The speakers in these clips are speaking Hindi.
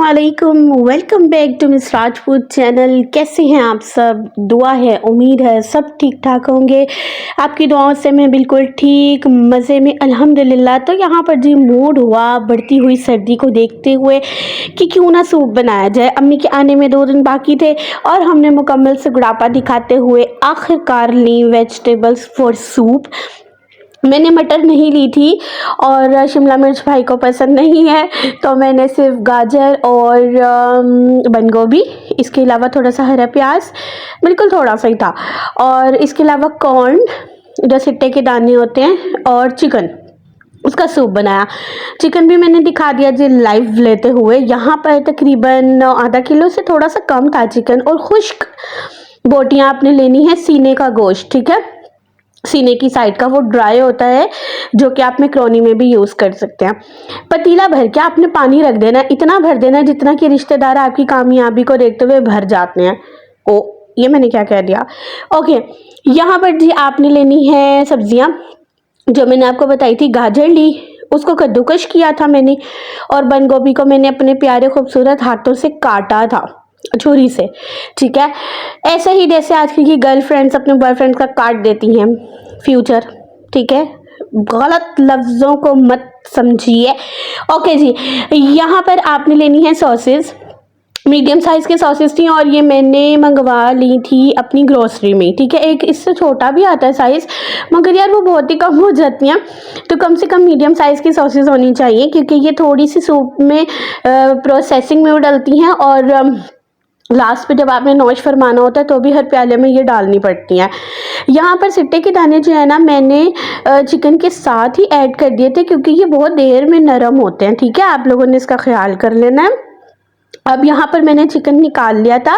अस्सलामुअलैकुम, welcome back to miss Rajput channel. कैसे हैं आप सब? दुआ है, उम्मीद है सब ठीक ठाक होंगे। आपकी दुआओं से मैं बिल्कुल ठीक मज़े में अल्हम्दुलिल्लाह। तो यहाँ पर जी मूड हुआ बढ़ती हुई सर्दी को देखते हुए कि क्यों ना सूप बनाया जाए। अम्मी के आने में 2 दिन बाकी थे और हमने मुकम्मल से गुड़ापा दिखाते हुए आखिरकार ली वेजिटेबल्स फॉर सूप। मैंने मटर नहीं ली थी और शिमला मिर्च भाई को पसंद नहीं है, तो मैंने सिर्फ गाजर और बंद गोभी, इसके अलावा थोड़ा सा हरा प्याज, बिल्कुल थोड़ा सा ही था, और इसके अलावा कॉर्न जो सिट्टे के दाने होते हैं, और चिकन, उसका सूप बनाया। चिकन भी मैंने दिखा दिया जी लाइव लेते हुए। यहाँ पर तकरीबन आधा किलो से थोड़ा सा कम था चिकन, और खुश्क बोटियाँ आपने लेनी है, सीने का गोश्त, ठीक है, सीने की साइड का, वो ड्राई होता है, जो कि आप मैक्रोनी में भी यूज़ कर सकते हैं। पतीला भर के आपने पानी रख देना, इतना भर देना जितना कि रिश्तेदार आपकी कामयाबी को देखते हुए भर जाते हैं। ओ, ये मैंने क्या कह दिया। ओके, यहाँ पर जी आपने लेनी है सब्जियाँ, जो मैंने आपको बताई थी। गाजर ली, उसको कद्दूकश किया था मैंने, और बंद गोभी को मैंने अपने प्यारे खूबसूरत हाथों से काटा था, छुरी से, ठीक है। ऐसे ही जैसे आजकल की गर्लफ्रेंड्स अपने बॉयफ्रेंड का काट देती हैं, फ्यूचर, ठीक है, गलत लफ्ज़ों को मत समझिए। ओके जी, यहाँ पर आपने लेनी है सॉसेस। मीडियम साइज़ के सॉसेस थी और ये मैंने मंगवा ली थी अपनी ग्रोसरी में, ठीक है। एक इससे छोटा भी आता है साइज़, मगर यार वो बहुत ही कम हो जाती हैं, तो कम से कम मीडियम साइज़ की सॉसेस होनी चाहिए, क्योंकि ये थोड़ी सी सूप में प्रोसेसिंग में वो डलती हैं, और लास्ट पे जब आपने नौश फरमाना होता है तो भी हर प्याले में ये डालनी पड़ती हैं। यहाँ पर सिट्टे के दाने जो है ना, मैंने चिकन के साथ ही ऐड कर दिए थे, क्योंकि ये बहुत देर में नरम होते हैं, ठीक है, आप लोगों ने इसका ख्याल कर लेना है। अब यहाँ पर मैंने चिकन निकाल लिया था,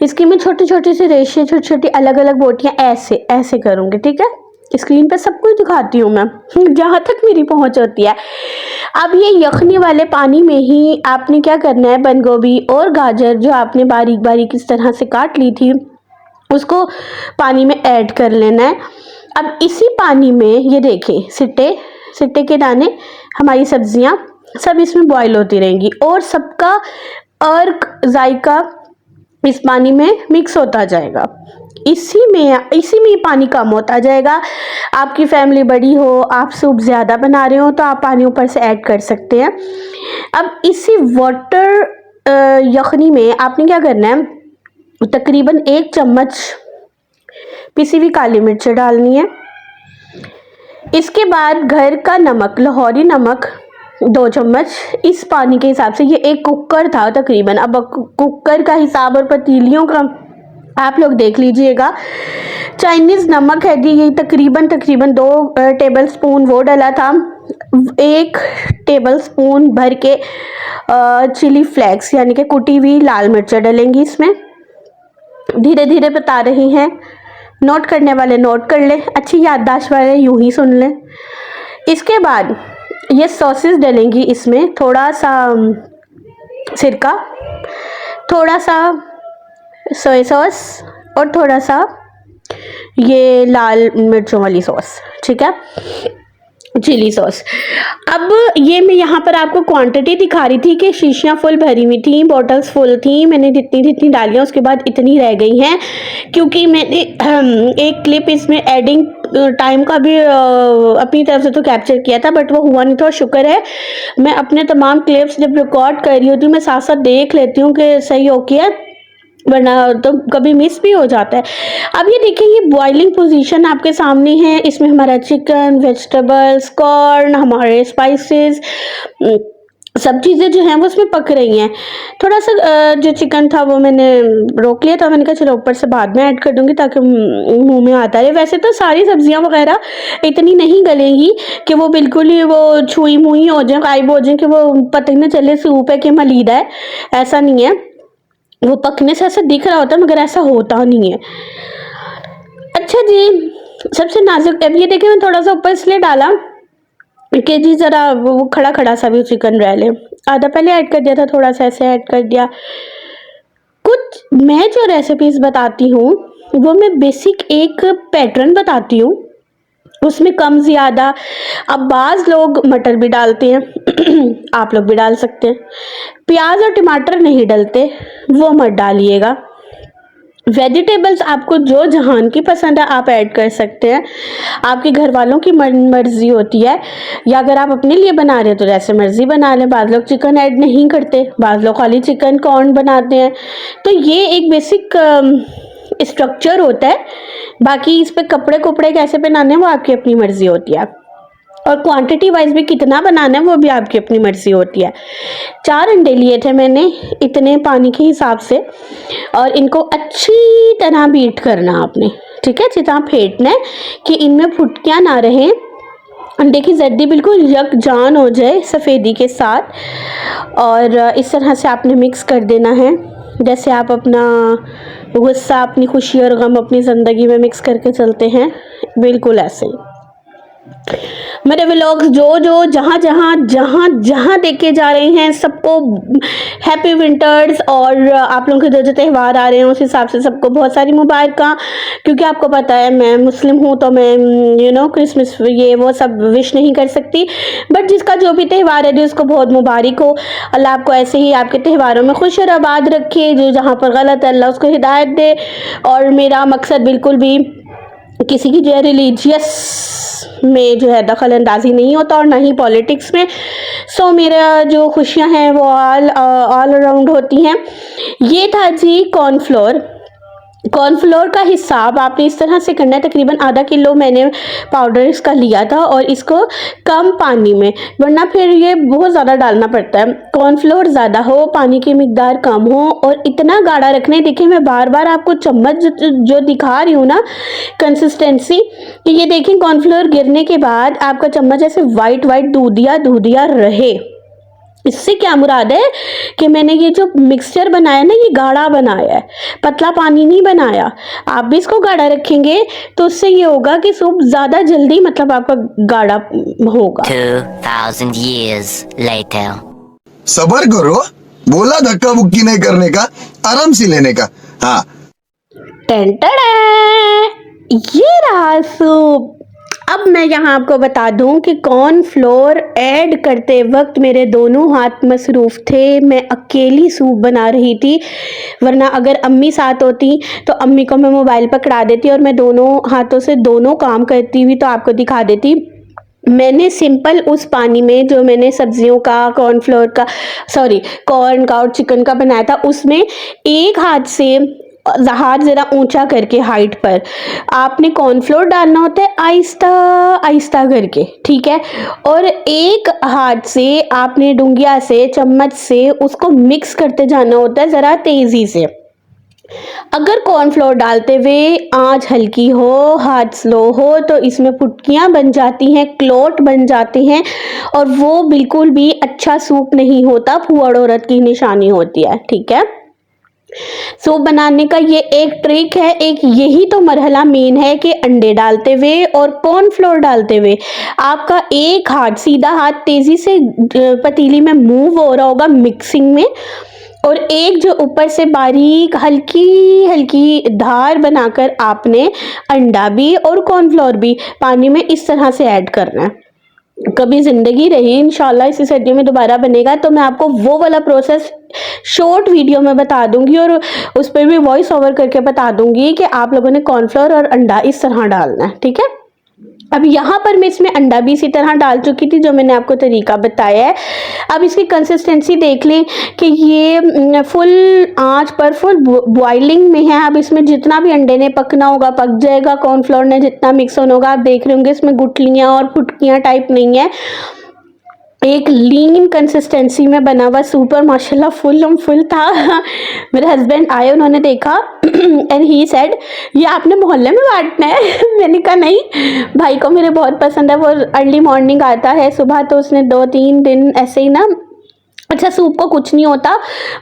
इसकी मैं छोटे छोटे से रेशे, छोटी छोटी अलग अलग बोटियाँ ऐसे ऐसे करूँगी, ठीक है। स्क्रीन पे सब कुछ दिखाती हूँ मैं जहाँ तक मेरी पहुँच होती है। अब ये यखनी वाले पानी में ही आपने क्या करना है, बंद गोभी और गाजर जो आपने बारीक बारीक इस तरह से काट ली थी, उसको पानी में ऐड कर लेना है। अब इसी पानी में ये देखें, सिट्टे सिट्टे के दाने, हमारी सब्जियां सब इसमें बॉईल होती रहेंगी, और सबका अर्क जायका इस पानी में मिक्स होता जाएगा। इसी में पानी कम होता जाएगा। आपकी फैमिली बड़ी हो, आप सूप ज़्यादा बना रहे हो, तो आप पानी ऊपर से ऐड कर सकते हैं। अब इसी वाटर यखनी में आपने क्या करना है, तकरीबन 1 चम्मच पिसी हुई काली मिर्च डालनी है। इसके बाद घर का नमक, लाहौरी नमक 2 चम्मच, इस पानी के हिसाब से। ये एक कुकर था तकरीबन, अब कुकर का हिसाब और पतीलियों का आप लोग देख लीजिएगा। चाइनीज़ नमक है जी, ये तकरीबन 2 टेबल स्पून वो डाला था। 1 टेबल स्पून भर के चिली फ्लेक्स, यानी कि कुटी हुई लाल मिर्चें डलेंगी इसमें। धीरे धीरे बता रही हैं, नोट करने वाले नोट कर लें, अच्छी याददाश्त वाले यूं ही सुन लें। इसके बाद ये सॉसेस डलेंगी इसमें, थोड़ा सा सिरका, थोड़ा सा सोया सॉस, और थोड़ा सा ये लाल मिर्चों वाली सॉस, ठीक है, चिली सॉस। अब ये मैं यहाँ पर आपको क्वांटिटी दिखा रही थी कि शीशियाँ फुल भरी हुई थी, बॉटल्स फुल थी, मैंने जितनी जितनी डालियाँ उसके बाद इतनी रह गई हैं, क्योंकि मैंने एक क्लिप इसमें एडिंग टाइम का भी अपनी तरफ से तो कैप्चर किया था, बट वो हुआ नहीं था। शुक्र है मैं अपने तमाम क्लिप्स जब रिकॉर्ड कर रही होती हूँ, मैं साथ साथ देख लेती हूँ कि सही हो गया, वरना तो कभी मिस भी हो जाता है। अब ये देखिए, ये बॉइलिंग पोजीशन आपके सामने है, इसमें हमारा चिकन, वेजिटेबल्स, कॉर्न, हमारे स्पाइसेस, सब चीज़ें जो हैं वो उसमें पक रही हैं। थोड़ा सा जो चिकन था वो मैंने रोक लिया था, मैंने कहा चलो ऊपर से बाद में ऐड कर दूंगी ताकि मुंह में आता रहे। वैसे तो सारी सब्जियां वगैरह इतनी नहीं गलेंगी कि वो बिल्कुल ही वो छुई मुई हो जाए, गायब हो जाए, कि वो पता ही ना चले सूप है कि मलीदा है, ऐसा नहीं है। वो पकने से ऐसा दिख रहा होता है, मगर ऐसा होता नहीं है। अच्छा जी, सबसे नाजुक, अब ये देखिए मैं थोड़ा सा ऊपर इसलिए डाला कि जी ज़रा वो खड़ा खड़ा सा भी चिकन रह ले। आधा पहले ऐड कर दिया था, थोड़ा सा ऐसे ऐड कर दिया। कुछ मैं जो रेसिपीज़ बताती हूँ वो मैं बेसिक एक पैटर्न बताती हूँ, उसमें कम ज़्यादा। अब बाज़ लोग मटर भी डालते हैं आप लोग भी डाल सकते हैं। प्याज और टमाटर नहीं डलते, वो मत डालिएगा। वेजिटेबल्स आपको जो जहान की पसंद है आप ऐड कर सकते हैं, आपके घर वालों की मर्जी होती है, या अगर आप अपने लिए बना रहे हो तो जैसे मर्जी बना लें। बाज़ लोग चिकन ऐड नहीं करते, बाज़ लोग खाली चिकन कॉर्न बनाते हैं। तो ये एक बेसिक स्ट्रक्चर होता है। बाकी इस पे कपड़े कुपड़े कैसे बनाने हैं वो आपकी अपनी मर्जी होती है, और क्वांटिटी वाइज भी कितना बनाना है वो भी आपकी अपनी मर्जी होती है। 4 अंडे लिए थे मैंने इतने पानी के हिसाब से, और इनको अच्छी तरह बीट करना आपने, ठीक है, जितना फेंटना है कि इनमें फुटकियाँ ना रहें, अंडे की जर्दी बिल्कुल यकजान हो जाए सफ़ेदी के साथ। और इस तरह से आपने मिक्स कर देना है, जैसे आप अपना गुस्सा, अपनी खुशी और गम अपनी ज़िंदगी में मिक्स करके चलते हैं, बिल्कुल ऐसे ही। मेरे व्लॉग्स जो जहाँ देखे जा रहे हैं सबको हैप्पी विंटर्स, और आप लोगों के जो त्यौहार आ रहे हैं उस हिसाब से सबको बहुत सारी मुबारਕਾਂ। क्योंकि आपको पता है मैं मुस्लिम हूँ तो मैं क्रिसमस ये वो सब विश नहीं कर सकती, बट जिसका जो भी त्यौहार है जिसको बहुत मुबारक हो। अल्लाह आपको ऐसे ही आपके त्योहारों में खुश और आबाद रखे, जो जहाँ पर गलत है अल्लाह उसको हिदायत दे। और मेरा मकसद बिल्कुल भी किसी की जो है रिलीजियस में जो है दखल अंदाजी नहीं होता, और ना ही पॉलिटिक्स में। सो मेरा जो खुशियां हैं वो ऑल अराउंड होती हैं। ये था जी कॉर्नफ्लोर का हिसाब आपने इस तरह से करना है। तकरीबन आधा किलो मैंने पाउडर इसका लिया था, और इसको कम पानी में, वरना फिर ये बहुत ज़्यादा डालना पड़ता है। कॉर्नफ्लोर ज़्यादा हो, पानी की मिकदार कम हो, और इतना गाढ़ा रखना है। देखिए मैं बार बार आपको चम्मच जो दिखा रही हूँ ना कंसिस्टेंसी, कि ये देखिए कॉर्नफ्लोर गिरने के बाद आपका चम्मच ऐसे वाइट दूधिया रहे। इससे क्या मुराद है कि मैंने ये जो मिक्सचर बनाया ना ये गाढ़ा बनाया है, पतला पानी नहीं बनाया। आप भी इसको गाढ़ा रखेंगे तो उससे ये होगा कि सूप ज़्यादा जल्दी मतलब आपका गाढ़ा होगा। 2000 years later. सबर करो, बोला धक्का मुक्की नहीं करने का, आराम से लेने का। हाँ, ये रहा सूप। अब मैं यहाँ आपको बता दूं कि कॉर्नफ्लोर ऐड करते वक्त मेरे दोनों हाथ मसरूफ़ थे, मैं अकेली सूप बना रही थी। वरना अगर अम्मी साथ होती तो अम्मी को मैं मोबाइल पकड़ा देती और मैं दोनों हाथों से दोनों काम करती हुई तो आपको दिखा देती। मैंने सिंपल उस पानी में जो मैंने सब्जियों का कॉर्न का और चिकन का बनाया था, उसमें एक हाथ से हाथ ज़रा ऊंचा करके हाइट पर आपने कॉर्नफ्लोर डालना होता है, आहिस्ता आहिस्ता करके, ठीक है। और एक हाथ से आपने डुंगिया से चम्मच से उसको मिक्स करते जाना होता है ज़रा तेज़ी से। अगर कॉर्नफ्लोर डालते हुए आंच हल्की हो, हाथ स्लो हो, तो इसमें फुटकियां बन जाती हैं, क्लोट बन जाते हैं, और वो बिल्कुल भी अच्छा सूप नहीं होता, फुहड़ औरत की निशानी होती है, ठीक है। सूप बनाने का ये एक ट्रिक है, एक यही तो मरहला मेन है कि अंडे डालते हुए और कॉर्नफ्लोर डालते हुए आपका एक हाथ, सीधा हाथ तेजी से पतीली में मूव हो रहा होगा मिक्सिंग में, और एक जो ऊपर से बारीक हल्की हल्की धार बनाकर आपने अंडा भी और कॉर्नफ्लोर भी पानी में इस तरह से ऐड करना है। कभी ज़िंदगी रही इंशाल्लाह इसी सर्दियों में दोबारा बनेगा तो मैं आपको वो वाला प्रोसेस शॉर्ट वीडियो में बता दूंगी, और उस पर भी वॉइस ओवर करके बता दूंगी कि आप लोगों ने कॉर्नफ्लोर और अंडा इस तरह डालना है, ठीक है। अब यहाँ पर मैं इसमें अंडा भी इसी तरह डाल चुकी थी जो मैंने आपको तरीका बताया है। अब इसकी कंसिस्टेंसी देख लें कि ये फुल आंच पर फुल बॉइलिंग में है। अब इसमें जितना भी अंडे ने पकना होगा पक जाएगा, कॉर्नफ्लोर ने जितना मिक्स होना होगा। आप देख रहे होंगे इसमें गुठलियाँ और फुटकियाँ टाइप नहीं है, एक लीन कंसिस्टेंसी में बना हुआ सूप, और माशाल्लाह फुल था। मेरे हस्बैंड आए, उन्होंने देखा एंड ही सेड ये आपने मोहल्ले में बांटना है। मैंने कहा नहीं, भाई को मेरे बहुत पसंद है, वो अर्ली मॉर्निंग आता है सुबह, तो उसने 2-3 दिन ऐसे ही ना, अच्छा सूप को कुछ नहीं होता,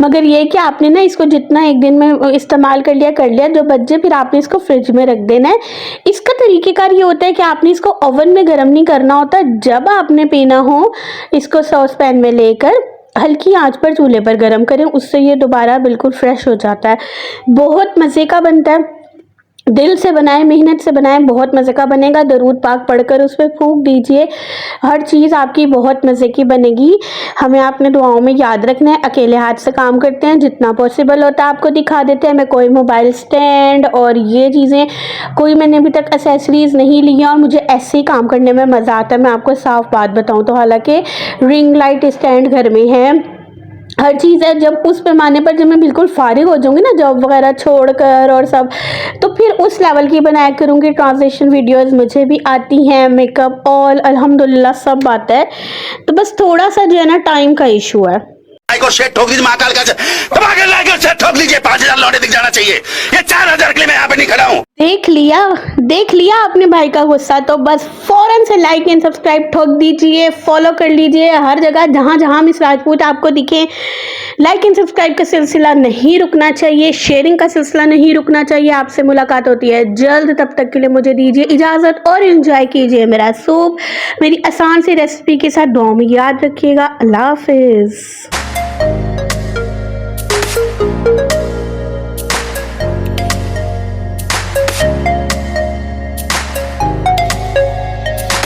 मगर ये कि आपने ना इसको जितना एक दिन में इस्तेमाल कर लिया, जो बच जाए फिर आपने इसको फ्रिज में रख देना है। इसका तरीक़ेकार ये होता है कि आपने इसको ओवन में गर्म नहीं करना होता, जब आपने पीना हो इसको सॉस पैन में लेकर हल्की आंच पर चूल्हे पर गर्म करें, उससे ये दोबारा बिल्कुल फ्रेश हो जाता है, बहुत मज़े का बनता है। दिल से बनाएं, मेहनत से बनाएं, बहुत मज़े का बनेगा। दरूद पाक पढ़कर उस पर फूंक दीजिए, हर चीज़ आपकी बहुत मज़े की बनेगी। हमें अपने दुआओं में याद रखना है। अकेले हाथ से काम करते हैं, जितना पॉसिबल होता है आपको दिखा देते हैं। मैं कोई मोबाइल स्टैंड और ये चीज़ें कोई मैंने अभी तक एसेसरीज़ नहीं ली हैं और मुझे ऐसे ही काम करने में मज़ा आता है। मैं आपको साफ बात बताऊँ तो हालांकि रिंग लाइट स्टैंड घर में है, हर चीज़ है। जब उस पैमाने पर जब मैं बिल्कुल फारिग हो जाऊंगी ना, जॉब वगैरह छोड़कर और सब, तो फिर उस लेवल की बनाया करूँगी। ट्रांसलेशन वीडियोस मुझे भी आती हैं, मेकअप ऑल अल्हम्दुलिल्लाह सब आता है। तो बस थोड़ा सा जो है ना टाइम का इशू है। को शेट ठोक दीजिए, महाकाल का धमाके लाइक शेट ठोक लीजिए। 5000 लौटे दिख जाना चाहिए। ये 4000 के लिए मैं यहाँ पे नहीं खड़ा हूँ। देख लिया अपने भाई का गुस्सा, तो बस फौरन से लाइक एंड सब्सक्राइब ठोक दीजिए, फॉलो कर लीजिए हर जगह जहाँ जहाँ मिस राजपूत आपको दिखे। लाइक एंड सब्सक्राइब का सिलसिला नहीं रुकना चाहिए, शेयरिंग का सिलसिला नहीं रुकना चाहिए। आपसे मुलाकात होती है जल्द, तब तक के लिए मुझे दीजिए इजाज़त और एंजॉय कीजिए मेरा सूप मेरी आसान सी रेसिपी के साथ। दुआ में याद रखिएगा। अल्लाह हाफिज़।